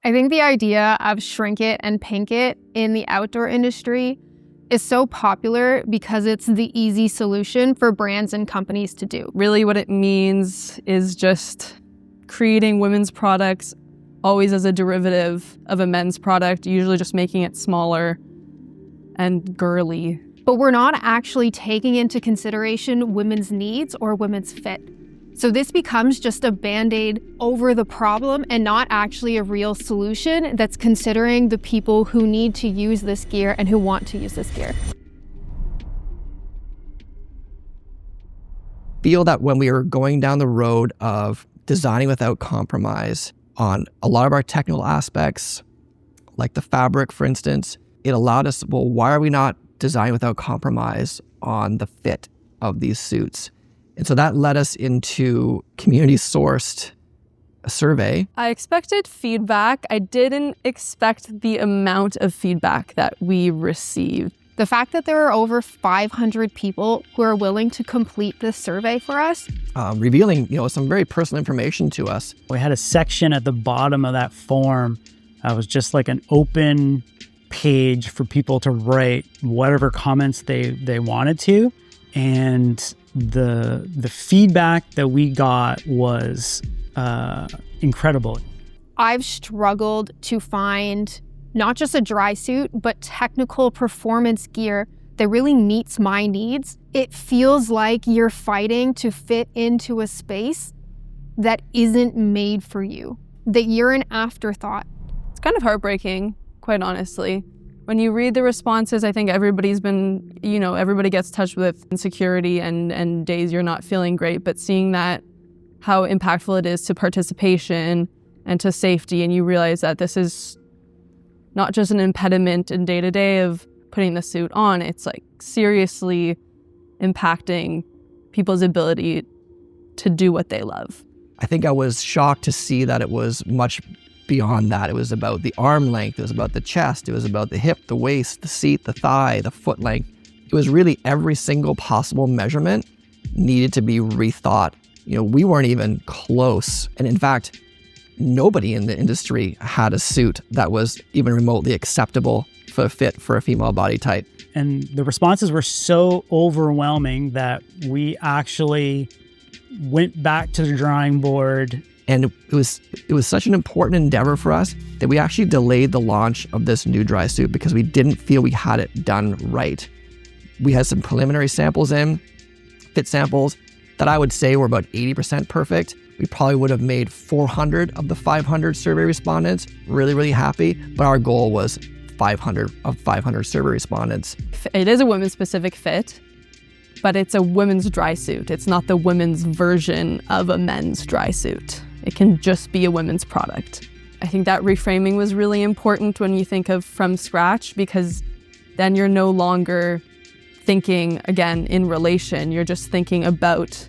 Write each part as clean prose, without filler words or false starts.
I think the idea of shrink it and pink it in the outdoor industry is so popular because it's the easy solution for brands and companies to do. Really what it means is just creating women's products always as a derivative of a men's product, usually just making it smaller and girly. But we're not actually taking into consideration women's needs or women's fit. So this becomes just a Band-Aid over the problem and not actually a real solution that's considering the people who need to use this gear and who want to use this gear. Feel that when we were going down the road of designing without compromise on a lot of our technical aspects, like the fabric, for instance, it allowed us, well, why are we not designing without compromise on the fit of these suits? And so that led us into community-sourced a survey. I expected feedback. I didn't expect the amount of feedback that we received. The fact that there are over 500 people who are willing to complete this survey for us. Revealing, some very personal information to us. We had a section at the bottom of that form that was just like an open page for people to write whatever comments they wanted to. And the feedback that we got was incredible. I've struggled to find not just a dry suit, but technical performance gear that really meets my needs. It feels like you're fighting to fit into a space that isn't made for you, that you're an afterthought. It's kind of heartbreaking, quite honestly. When you read the responses, I think everybody's been, everybody gets touched with insecurity and days you're not feeling great, but seeing that, how impactful it is to participation and to safety, and you realize that this is not just an impediment in day-to-day of putting the suit on, it's like seriously impacting people's ability to do what they love. I think I was shocked to see that it was much beyond that. It was about the arm length, it was about the chest, it was about the hip, the waist, the seat, the thigh, the foot length. It was really every single possible measurement needed to be rethought. We weren't even close. And in fact, nobody in the industry had a suit that was even remotely acceptable for a fit for a female body type. And the responses were so overwhelming that we actually went back to the drawing board. And it was such an important endeavor for us that we actually delayed the launch of this new dry suit because we didn't feel we had it done right. We had some preliminary samples in, fit samples, that I would say were about 80% perfect. We probably would have made 400 of the 500 survey respondents really, really happy, but our goal was 500 of 500 survey respondents. It is a women's specific fit, but it's a women's dry suit. It's not the women's version of a men's dry suit. It can just be a women's product. I think that reframing was really important when you think of from scratch, because then you're no longer thinking, again, in relation. You're just thinking about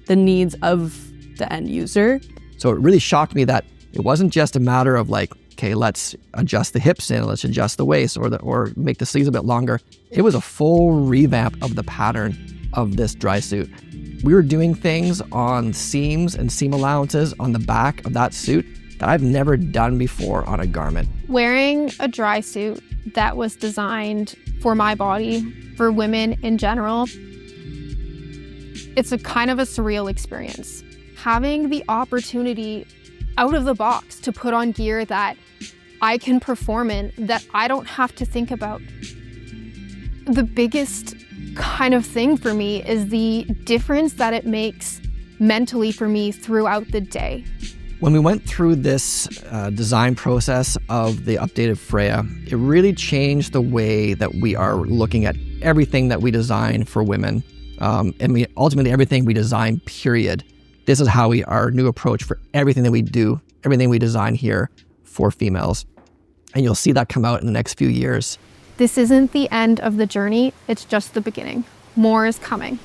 the needs of the end user. So it really shocked me that it wasn't just a matter of like, okay, let's adjust the hips in, let's adjust the waist or make the sleeves a bit longer. It was a full revamp of the pattern of this dry suit. We were doing things on seams and seam allowances on the back of that suit that I've never done before on a garment. Wearing a dry suit that was designed for my body, for women in general, it's a kind of a surreal experience. Having the opportunity out of the box to put on gear that I can perform in, that I don't have to think about. The biggest kind of thing for me is the difference that it makes mentally for me throughout the day. When we went through this design process of the updated Freya, it really changed the way that we are looking at everything that we design for women. Ultimately everything we design, period. This is how our new approach for everything that we do, everything we design here for females. And you'll see that come out in the next few years. This isn't the end of the journey, it's just the beginning. More is coming.